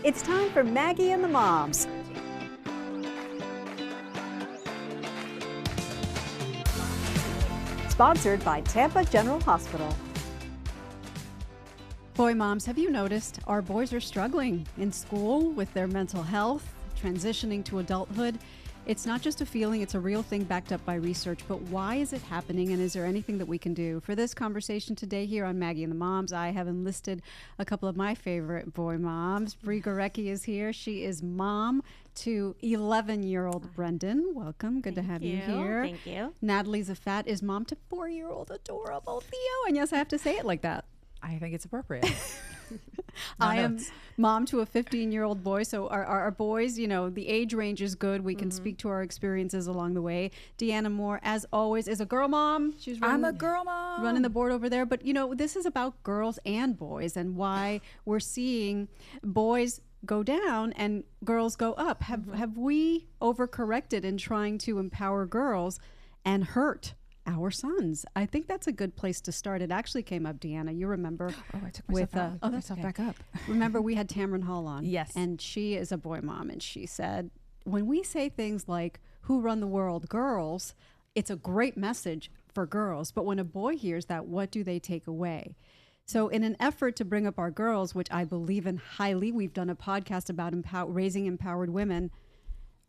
It's time for Maggie and the Moms. Sponsored by Tampa General Hospital. Boy moms, have you noticed our boys are struggling in school with their mental health, transitioning to adulthood? It's not just a feeling, it's a real thing backed up by research. But why is it happening, and is there anything that we can do? For this conversation today here on Maggie and the Moms, I have enlisted a couple of my favorite boy moms. Brie Gorecki is here. She is mom to 11-year-old Brendan. Welcome. Good to have you here. Thank you. Natalie Zfat is mom to 4-year-old adorable Theo. And yes, I have to say it like that. I think it's appropriate. I am mom to a 15-year-old boy. So our boys, you know, the age range is good. We can speak to our experiences along the way. Deanna Moore, as always, is a girl mom. I'm a girl mom. Running the board over there. But, you know, this is about girls and boys and why we're seeing boys go down and girls go up. Have we overcorrected in trying to empower girls and hurt our sons? I think that's a good place to start. It actually came up, Deanna. You remember? Oh, I took myself back up. Remember, we had Tamron Hall on. Yes. And she is a boy mom, and she said, when we say things like, who run the world, girls, it's a great message for girls. But when a boy hears that, what do they take away? So in an effort to bring up our girls, which I believe in highly, we've done a podcast about raising empowered women.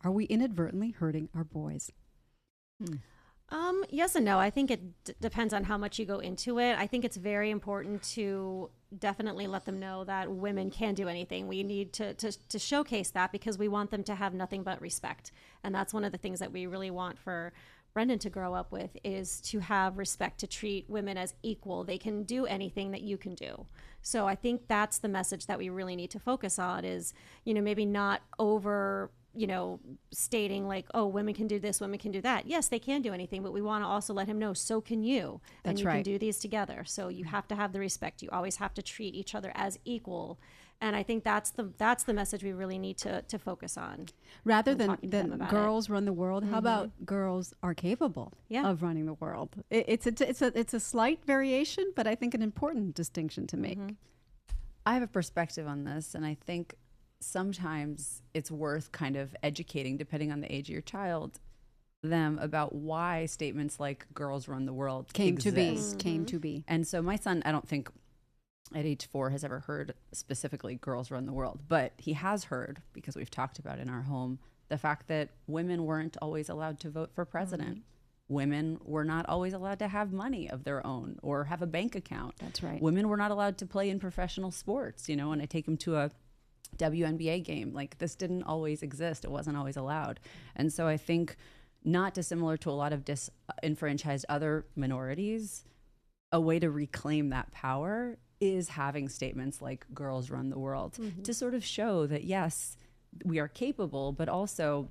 Are we inadvertently hurting our boys? Yes and no. I think it depends on how much you go into it. I think it's very important to definitely let them know that women can do anything. We need to showcase that because we want them to have nothing but respect. And that's one of the things that we really want for Brendan to grow up with, is to have respect, to treat women as equal. They can do anything that you can do. So I think that's the message that we really need to focus on is, you know, maybe not over, you know, stating like, oh, women can do this, women can do that. Yes, they can do anything, but we want to also let him know, so can you. That's and you right. can do these together. So you have to have the respect. You always have to treat each other as equal. And I think that's the message we really need to focus on. Rather than girls run the world, how about girls are capable Yeah. of running the world? It's a slight variation, but I think an important distinction to make. I have a perspective on this, and I think sometimes it's worth kind of educating, depending on the age of your child, them about why statements like girls run the world Came exist. to be. And so my son, I don't think at age 4 has ever heard specifically girls run the world, but he has heard, because we've talked about in our home, the fact that women weren't always allowed to vote for president. Women were not always allowed to have money of their own or have a bank account. That's right. Women were not allowed to play in professional sports, you know, and I take him to a WNBA game. Like, this didn't always exist. It wasn't always allowed. And so I think, not dissimilar to a lot of disenfranchised other minorities, a way to reclaim that power is having statements like girls run the world to sort of show that, yes, we are capable, but also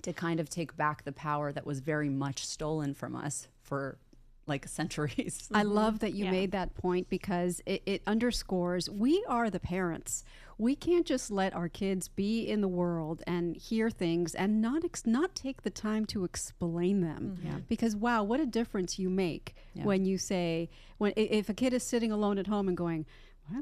to kind of take back the power that was very much stolen from us for like centuries. I love that you made that point, because it underscores we are the parents. We can't just let our kids be in the world and hear things and not take the time to explain them. Because wow, what a difference you make when you say, if a kid is sitting alone at home and going,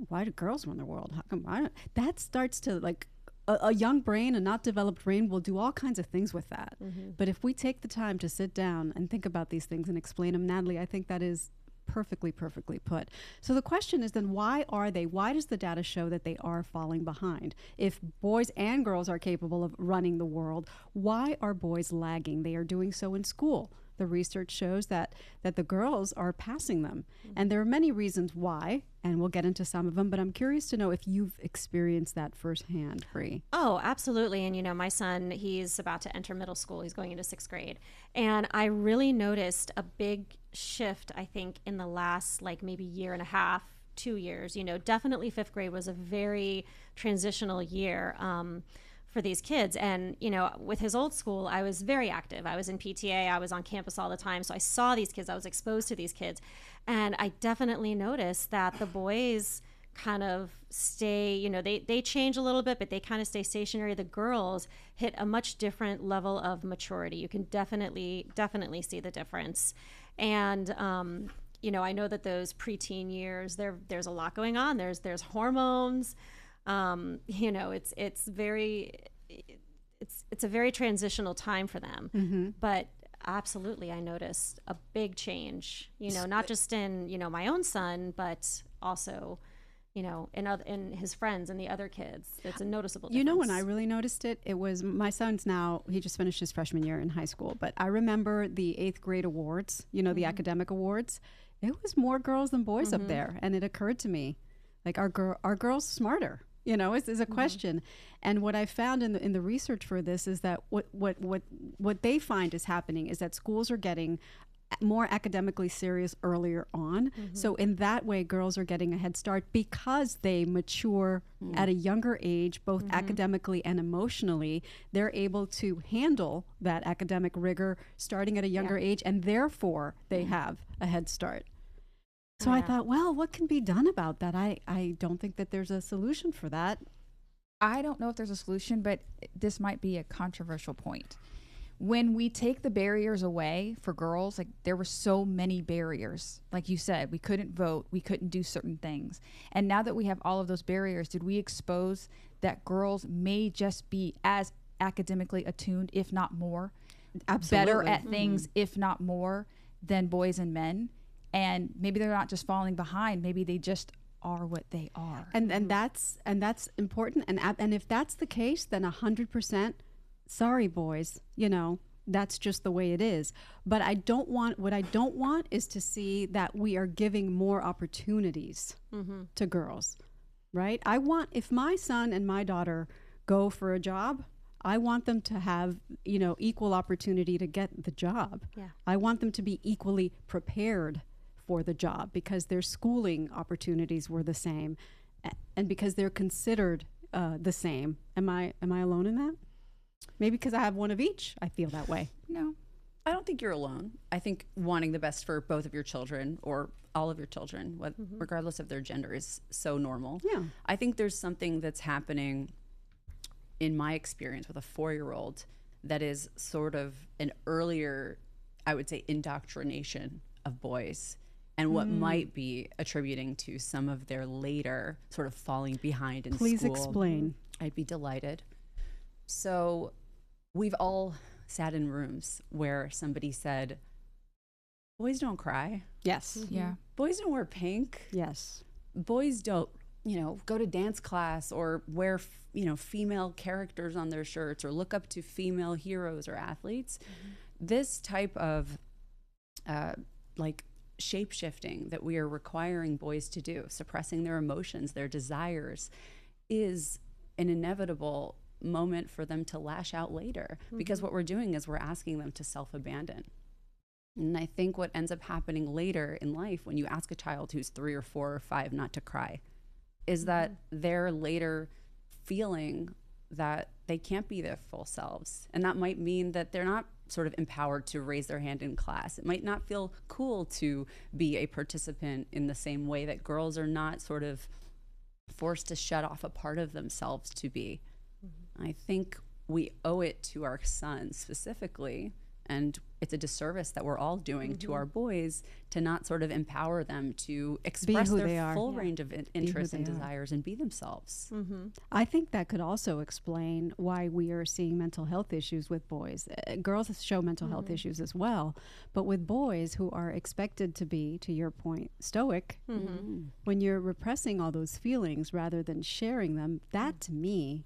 why do girls run the world? How come that starts to like a young brain, a not developed brain, will do all kinds of things with that. But if we take the time to sit down and think about these things and explain them, Natalie, I think that is perfectly put. So the question is then, why does the data show that they are falling behind? If boys and girls are capable of running the world, why are boys lagging? They are doing so in school. The research shows that the girls are passing them. And there are many reasons why, and we'll get into some of them, but I'm curious to know if you've experienced that firsthand, Brie. Oh, absolutely. And, you know, my son, he's about to enter middle school. He's going into 6th grade. And I really noticed a big shift, I think, in the last like maybe year and a half, 2 years. You know, definitely 5th grade was a very transitional year for these kids. And, you know, with his old school, I was very active. I was in PTA. I was on campus all the time. So I saw these kids. I was exposed to these kids. And I definitely noticed that the boys kind of stay, you know, they change a little bit, but they kind of stay stationary. The girls hit a much different level of maturity. You can definitely see the difference. And, you know, I know that those preteen years, there's a lot going on. There's hormones. You know, it's a very transitional time for them. But absolutely, I noticed a big change, you know, not just in, you know, my own son, but also, you know, in his friends and the other kids. It's a noticeable difference. You know, when I really noticed it, it was my son's now, he just finished his freshman year in high school, but I remember the 8th grade awards, you know, the academic awards. It was more girls than boys up there. And it occurred to me, like, are girls smarter? You know, is a question. And what I found in the research for this is that what they find is happening is that schools are getting more academically serious earlier on. So in that way, girls are getting a head start because they mature at a younger age, both academically and emotionally. They're able to handle that academic rigor starting at a younger age, and therefore they have a head start. So I thought, well, what can be done about that? I don't think that there's a solution for that. I don't know if there's a solution, but this might be a controversial point. When we take the barriers away for girls, like, there were so many barriers. Like you said, we couldn't vote, we couldn't do certain things. And now that we have all of those barriers, did we expose that girls may just be as academically attuned, if not more, better at things, if not more, than boys and men? And maybe they're not just falling behind, maybe they just are what they are. And that's important. And if that's the case, then 100%, sorry, boys, you know, that's just the way it is. But what I don't want is to see that we are giving more opportunities to girls, right? If my son and my daughter go for a job, I want them to have, you know, equal opportunity to get the job. Yeah. I want them to be equally prepared for the job because their schooling opportunities were the same and because they're considered the same. Am I alone in that? Maybe because I have one of each, I feel that way. No, I don't think you're alone. I think wanting the best for both of your children or all of your children, regardless of their gender, is so normal. Yeah. I think there's something that's happening in my experience with a 4-year-old that is sort of an earlier, I would say, indoctrination of boys and what might be attributing to some of their later sort of falling behind in school. Please explain. I'd be delighted. So we've all sat in rooms where somebody said, boys don't cry. Yes. Yeah. Boys don't wear pink. Yes. Boys don't, you know, go to dance class or wear, you know, female characters on their shirts or look up to female heroes or athletes. This type of like shape-shifting that we are requiring boys to do, suppressing their emotions, their desires, is an inevitable moment for them to lash out later, because what we're doing is we're asking them to self-abandon. And I think what ends up happening later in life when you ask a child who's 3 or 4 or 5 not to cry is that they're later feeling that they can't be their full selves. And that might mean that they're not sort of empowered to raise their hand in class. It might not feel cool to be a participant in the same way that girls are not sort of forced to shut off a part of themselves to be. I think we owe it to our sons specifically, and it's a disservice that we're all doing to our boys to not sort of empower them to express their full range of interests and desires and be themselves. I think that could also explain why we are seeing mental health issues with boys. Girls show mental health issues as well, but with boys who are expected to be, to your point, stoic, when you're repressing all those feelings rather than sharing them, that to me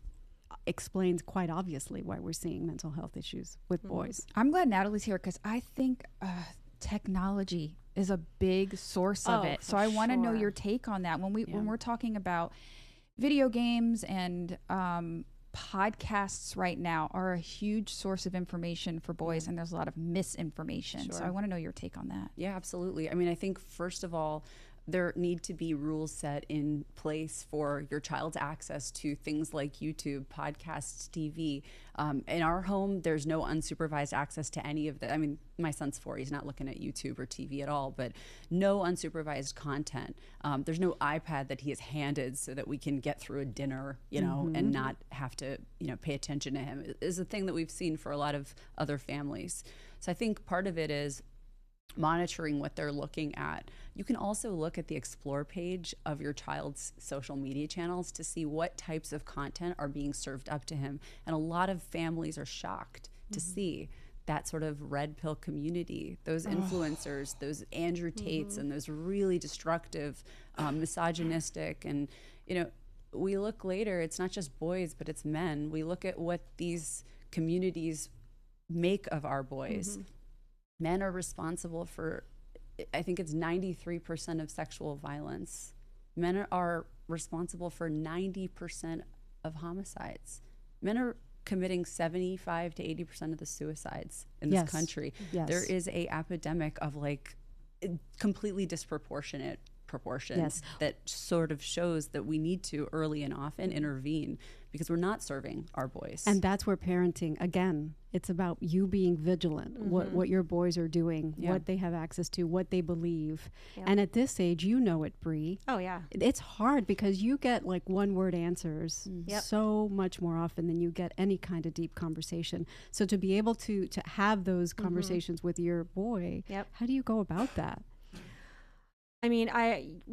explains quite obviously why we're seeing mental health issues with boys. I'm glad Natalie's here because I think technology is a big source of it. So I want to know your take on that. When we're talking about video games and podcasts right now are a huge source of information for boys, and there's a lot of misinformation. So I want to know your take on that. Yeah, absolutely. I mean, I think first of all, there need to be rules set in place for your child's access to things like YouTube, podcasts, TV. In our home, there's no unsupervised access to any of that. I mean, my son's 4, he's not looking at YouTube or TV at all, but no unsupervised content. There's no iPad that he is handed so that we can get through a dinner, you know, and not have to, you know, pay attention to him. It is a thing that we've seen for a lot of other families. So I think part of it is monitoring what they're looking at. You can also look at the explore page of your child's social media channels to see what types of content are being served up to him. And a lot of families are shocked to see that sort of red pill community, those influencers, those Andrew Tates and those really destructive, misogynistic. And, you know, we look later, it's not just boys, but it's men. We look at what these communities make of our boys. Men are responsible for, I think it's 93% of sexual violence. Men are responsible for 90% of homicides. Men are committing 75 to 80% of the suicides in this country. There is a epidemic of like completely disproportionate proportions that sort of shows that we need to early and often intervene because we're not serving our boys. And that's where parenting, again, it's about you being vigilant, what your boys are doing, what they have access to, what they believe. And at this age, you know it, Brie. Oh, yeah. It's hard because you get like one-word answers so much more often than you get any kind of deep conversation. So to be able to have those conversations with your boy, how do you go about that? I mean,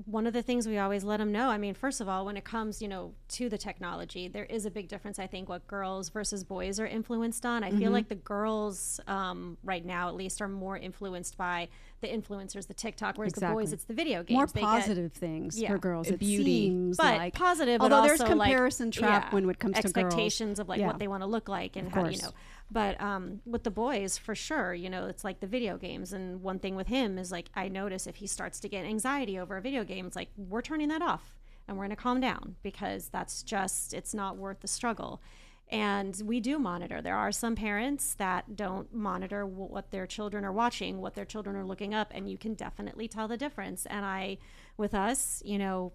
one of the things we always let them know, I mean, first of all, when it comes, you know, to the technology, there is a big difference, I think, what girls versus boys are influenced on. I feel like the girls right now, at least, are more influenced by the influencers, the TikTok, whereas the boys, it's the video games. More positive things for girls, it beauty. seems but like. Positive, although but there's also comparison trap when it comes to girls. Expectations of like what they want to look like and how, you know. But with the boys, for sure, you know, it's like the video games. And one thing with him is like, I notice if he starts to get anxiety over a video game, it's like, we're turning that off and we're going to calm down because that's just, it's not worth the struggle. And we do monitor. There are some parents that don't monitor what their children are watching, what their children are looking up, and you can definitely tell the difference. And with us, you know,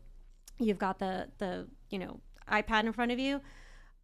you've got the you know, iPad in front of you.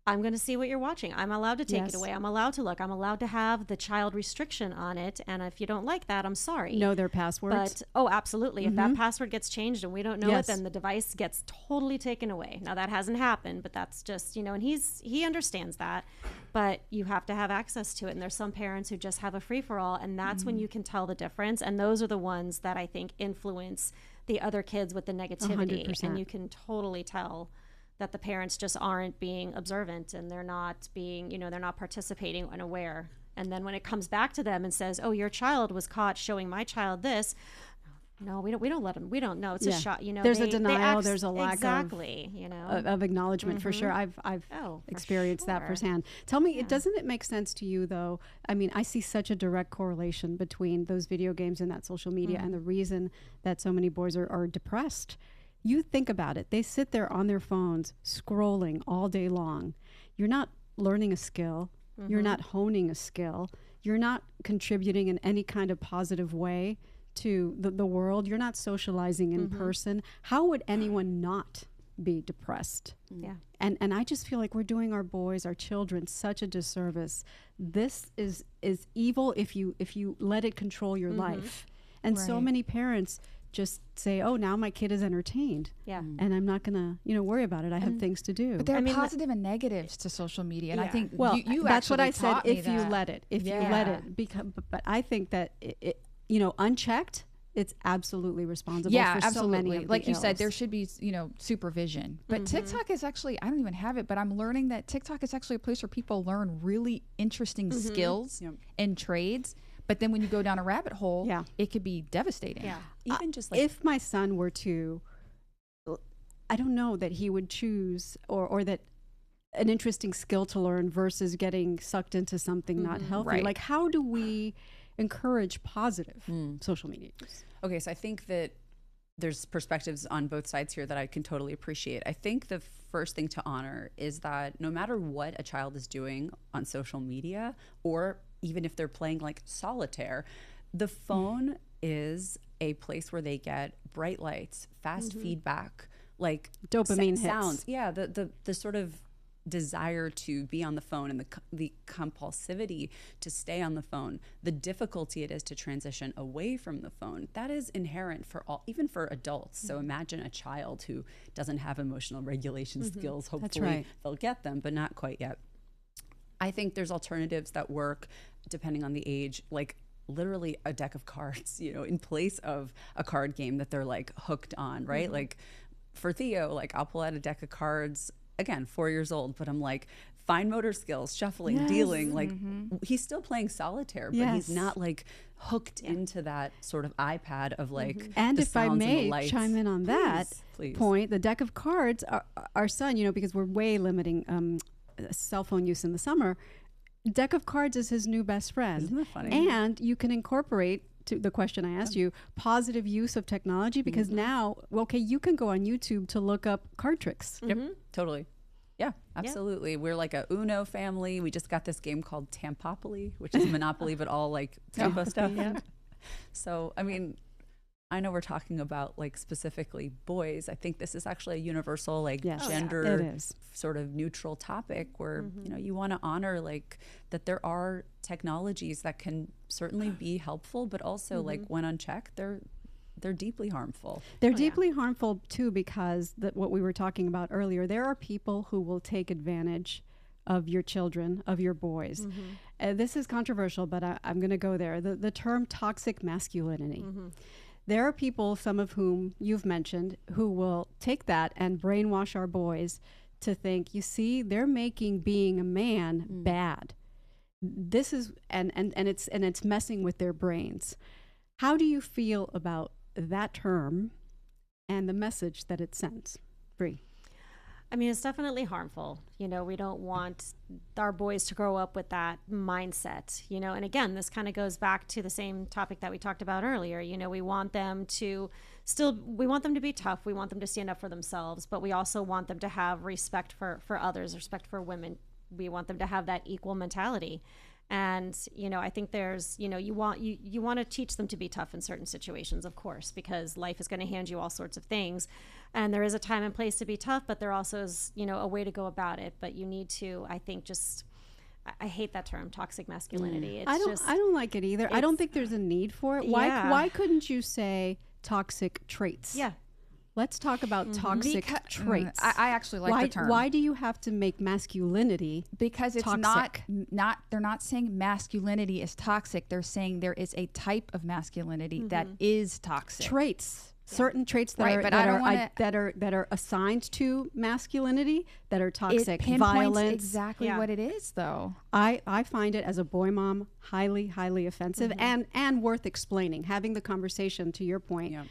I'm going to see what you're watching. I'm allowed to take it away. I'm allowed to look. I'm allowed to have the child restriction on it. And if you don't like that, I'm sorry. Know their passwords? But, absolutely. If that password gets changed and we don't know it, then the device gets totally taken away. Now, that hasn't happened, but that's just, you know, and he understands that. But you have to have access to it. And there's some parents who just have a free-for-all, and that's when you can tell the difference. And those are the ones that I think influence the other kids with the negativity. 100%. And you can totally tell that the parents just aren't being observant and they're not being, you know, they're not participating and aware. And then when it comes back to them and says, oh, your child was caught showing my child this. No, we don't let them. We don't know. It's a shot. You know, there's a denial. There's a lack you know, of acknowledgement for sure. I've experienced that firsthand. Tell me, doesn't it make sense to you though? I mean, I see such a direct correlation between those video games and that social media and the reason that so many boys are depressed. You think about it. They sit there on their phones scrolling all day long. You're not learning a skill. You're not honing a skill. You're not contributing in any kind of positive way to the world. You're not socializing in person. How would anyone not be depressed? Yeah. And I just feel like we're doing our boys, our children, such a disservice. This is evil if you let it control your life. And so many parents just say, oh, now my kid is entertained. Yeah. And I'm not going to, you know, worry about it. I have things to do. But there are positive and negatives to social media. And I think you that's what I said, if you let it. If you let it. But I think that, it, you know, unchecked, it's absolutely responsible for so many of the like you ills. said, there should be, you know, supervision. But TikTok is actually, I don't even have it, but I'm learning that TikTok is actually a place where people learn really interesting skills and trades. But then when you go down a rabbit hole, it could be devastating. Yeah. Even just like, if my son were to, I don't know that he would choose or that an interesting skill to learn versus getting sucked into something not healthy. Right. Like, how do we encourage positive social media use? okay, so I think that there's perspectives on both sides here that I can totally appreciate. I think the first thing to honor is that no matter what a child is doing on social media, or even if they're playing like solitaire, the phone is a place where they get bright lights, fast feedback, like dopamine sounds. hits. Yeah, the sort of desire to be on the phone and the compulsivity to stay on the phone, the difficulty it is to transition away from the phone, that is inherent for all, even for adults. So imagine a child who doesn't have emotional regulation skills. Hopefully they'll get them, but not quite yet. I think there's alternatives that work depending on the age. Like literally a deck of cards, in place of a card game that they're like hooked on, right? Like for Theo, like I'll pull out a deck of cards, again, 4 years old, but I'm like, fine motor skills, shuffling, dealing, like he's still playing solitaire, but he's not like hooked into that sort of iPad of like and the if I sounds and the may lights. chime in on that Please. point, the deck of cards, our son, because we're way limiting cell phone use in the summer, deck of cards is his new best friend. Isn't that funny? And you can incorporate, to the question I asked you, positive use of technology, because now, okay, you can go on YouTube to look up card tricks. Yep, totally. Yeah, absolutely. We're like a Uno family. We just got this game called Tampopoly, which is Monopoly, but all like Tampa stuff. So, I mean, I know we're talking about like specifically boys. I think this is actually a universal, like gender it is. sort of neutral topic where, you want to honor like that there are technologies that can certainly be helpful, but also like when unchecked, they're deeply harmful. They're deeply harmful too, because what we were talking about earlier, there are people who will take advantage of your children, of your boys. This is controversial, but I'm going to go there. The term toxic masculinity. There are people, some of whom you've mentioned, who will take that and brainwash our boys to think, you see, they're making being a man bad. This is and it's messing with their brains. How do you feel about that term and the message that it sends, Brie? I mean, it's definitely harmful. We don't want our boys to grow up with that mindset, and again, this kind of goes back to the same topic that we talked about earlier. We want them to we want them to be tough. We want them to stand up for themselves, but we also want them to have respect for others, respect for women. We want them to have that equal mentality. And, I think there's, you want to teach them to be tough in certain situations, of course, because life is going to hand you all sorts of things. And there is a time and place to be tough, but there also is, a way to go about it. But you need to, I think, I hate that term, toxic masculinity. It's I don't like it either. I don't think there's a need for it. Why couldn't you say toxic traits? Yeah. Let's talk about toxic traits. I actually like the term. Why do you have to make masculinity because it's toxic? not they're not saying masculinity is toxic. They're saying there is a type of masculinity that is toxic. Traits. Certain traits that are assigned to masculinity that are toxic. It pinpoints violence. exactly what it is, though. I find it as a boy mom highly, highly offensive and worth explaining. Having the conversation, to your point. Yeah.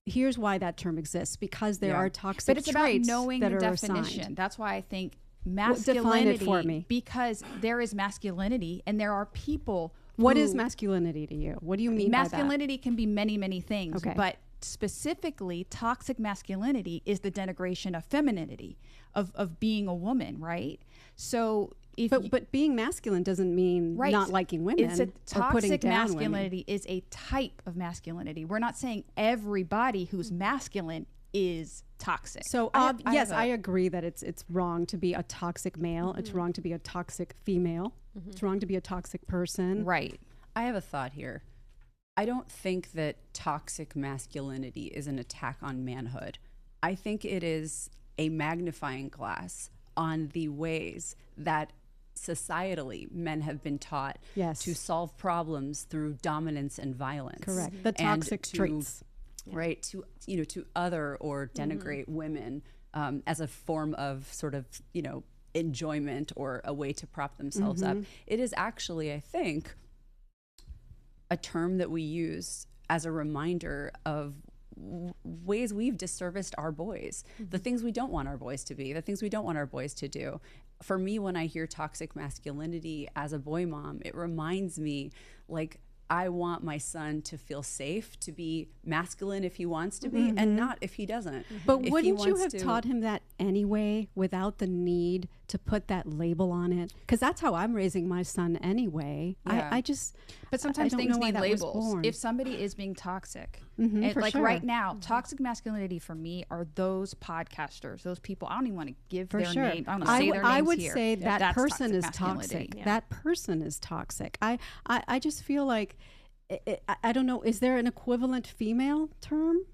Here's why that term exists, because there are toxic traits. But it's about knowing that the are definition. assigned. That's why I think masculinity. Define it for me. Because there is masculinity, and there are people. What is masculinity to you? What do you mean by that? Masculinity can be many, many things. Okay. But specifically, toxic masculinity is the denigration of femininity, of being a woman, right? So. But being masculine doesn't mean not liking women. It's a or putting toxic down masculinity is a type of masculinity. We're not saying everybody who's masculine is toxic. So yes, I agree that it's wrong to be a toxic male. It's wrong to be a toxic female. It's wrong to be a toxic person. Right. I have a thought here. I don't think that toxic masculinity is an attack on manhood. I think it is a magnifying glass on the ways that societally men have been taught to solve problems through dominance and violence. Correct. The toxic traits. Right. To other or denigrate women as a form of sort of, enjoyment or a way to prop themselves up. It is actually, I think, a term that we use as a reminder of ways we've disserviced our boys, the things we don't want our boys to be, the things we don't want our boys to do. For me, when I hear toxic masculinity as a boy mom, it reminds me like I want my son to feel safe, to be masculine if he wants to be, and not if he doesn't. But wouldn't you have taught him that anyway without the need to put that label on it? Because that's how I'm raising my son anyway. Yeah. But sometimes things need labels. If somebody is being toxic, and like right now, toxic masculinity for me are those podcasters, those people. I don't even want to give their name. I don't want to say their names I would here. say that person is masculinity. toxic. Yeah. That person is toxic. I just feel like I don't know. Is there an equivalent female term?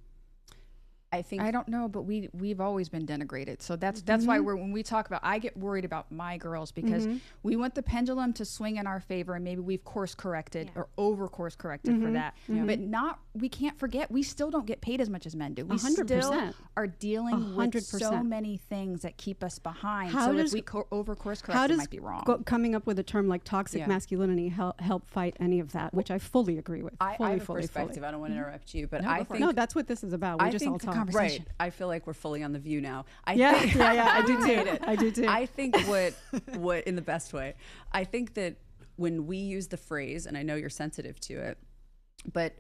I think I don't know, but we've always been denigrated. So that's why when we talk about, I get worried about my girls because we want the pendulum to swing in our favor, and maybe we've course corrected or over course corrected for that. But we can't forget, we still don't get paid as much as men do. We 100%. still are dealing with 100%. so many things that keep us behind. How So does- if we over course How correct, it does might be wrong. coming up with a term like toxic masculinity help fight any of that, which I fully agree with. I have a perspective. I don't want to interrupt you, but I think No, that's what this is about. We I just think all talk. conversation. Right. I feel like we're fully on The View now. I do too. I do too. I think what in the best way. I think that when we use the phrase, and I know you're sensitive to it, but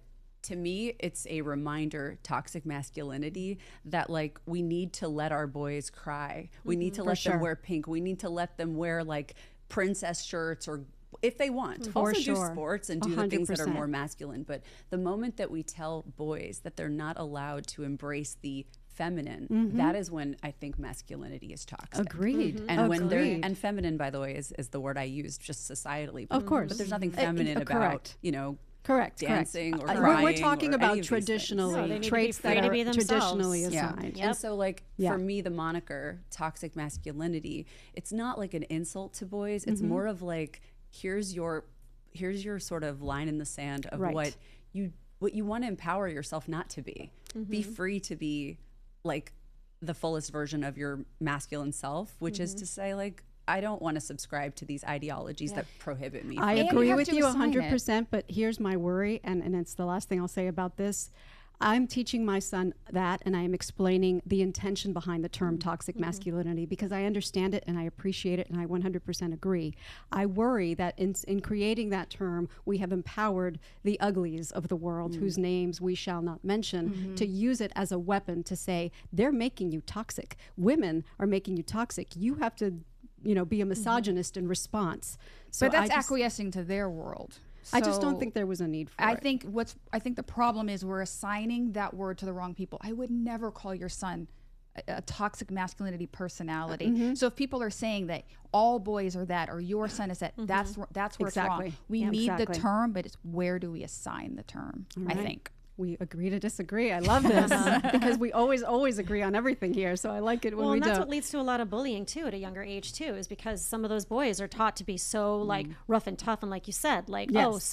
to me, it's a reminder, toxic masculinity, that like we need to let our boys cry. We need to let them wear pink. We need to let them wear like princess shirts, or if they want, For also sure. do sports and do the things that are 100%. more masculine. But the moment that we tell boys that they're not allowed to embrace the feminine, that is when I think masculinity is toxic. Agreed. And when they're, Agreed. and feminine, by the way, is the word I use just societally. Of course. But there's nothing feminine about, correct. you know, Correct. dancing or We're crying talking or any about of these things. traditionally No, they need to be traits free that to are be themselves. traditionally Yeah. assigned. And so like Yeah. for me, the moniker toxic masculinity, it's not like an insult to boys. It's more of like, here's your sort of line in the sand of Right. what you want to empower yourself not to be. Be free to be like the fullest version of your masculine self, which is to say like, I don't want to subscribe to these ideologies that prohibit me. I And you agree have with to you assign it. 100%, but here's my worry, and it's the last thing I'll say about this. I'm teaching my son that, and I am explaining the intention behind the term toxic masculinity, because I understand it and I appreciate it and I 100% agree. I worry that in creating that term, we have empowered the uglies of the world, whose names we shall not mention, to use it as a weapon to say, they're making you toxic. Women are making you toxic. You have to, be a misogynist in response. So but that's I just, acquiescing to their world. I just don't So think there was a need for I it. think the problem is we're assigning that word to the wrong people. I would never call your son a toxic masculinity personality. So if people are saying that all boys are that, or your son is that, that's where it's Exactly. wrong. We Yeah, need exactly. the term, but it's where do we assign the term? I right. think. We agree to disagree. I love this because we always agree on everything here. So I like it when Well, we and that's don't. what leads to a lot of bullying too at a younger age too, is because some of those boys are taught to be so like rough and tough, and like you said, like Yes.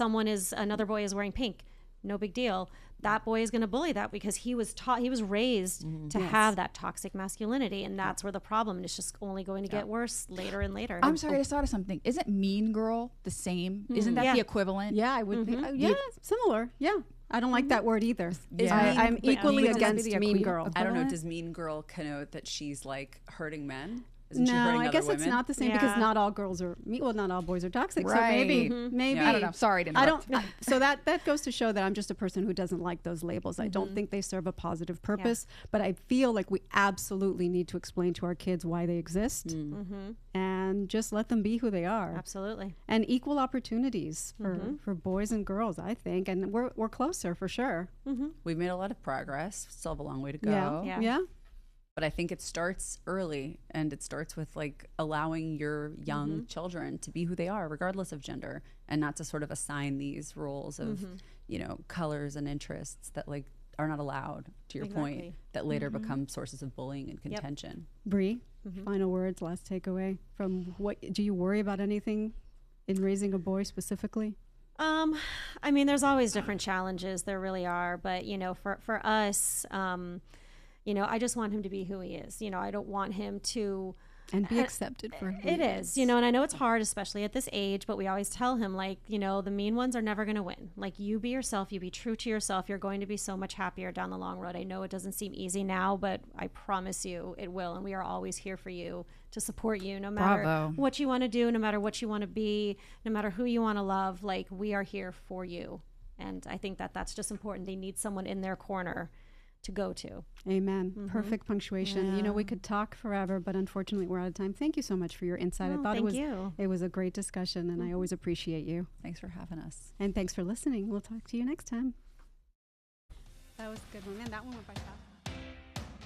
another boy is wearing pink, no big deal. That boy is going to bully that because he was raised to have that toxic masculinity, and that's where the problem is just only going to get worse later and later. I'm sorry, I just thought of something. Isn't Mean Girl the same? Isn't that Yeah. the equivalent? Yeah, I would think. Similar. Yeah. I don't like that word either. Yeah. I'm But equally Mean Girl against would be the Mean equi- Girl. I don't know. equivalent? Does mean girl connote that she's like hurting men? Isn't she hurting No, I other guess it's women? not the same because Yeah. not all girls are. Well, not all boys are toxic. So Right. maybe. I don't know. Sorry to I interrupt. don't. So that goes to show that I'm just a person who doesn't like those labels. I don't think they serve a positive purpose. But I feel like we absolutely need to explain to our kids why they exist, and just let them be who they are. Absolutely. And equal opportunities for boys and girls, I think, and we're closer for sure. We've made a lot of progress. Still have a long way to go. Yeah. Yeah. But I think it starts early, and it starts with like allowing your young children to be who they are, regardless of gender, and not to sort of assign these roles of, colors and interests that like are not allowed, to your point, Exactly. that later become sources of bullying and contention. Bree, final words, last takeaway from what do you worry about anything in raising a boy specifically? I mean, there's always different challenges. There really are. But, for us, I just want him to be who he is. I don't want him to. And be accepted for who It he is, and I know it's hard, especially at this age, but we always tell him, like, the mean ones are never going to win. Like, you be yourself, you be true to yourself. You're going to be so much happier down the long road. I know it doesn't seem easy now, but I promise you it will. And we are always here for you to support you, no matter Bravo. what you want to do, no matter what you want to be, no matter who you want to love. Like, we are here for you. And I think that that's just important. They need someone in their corner to go to. Amen. Perfect punctuation. We could talk forever, but unfortunately we're out of time. Thank you so much for your insight. I thought it was a great discussion, and I always appreciate you. Thanks for having us. And thanks for listening. We'll talk to you next time. That was a good one. Man, that one went by fast.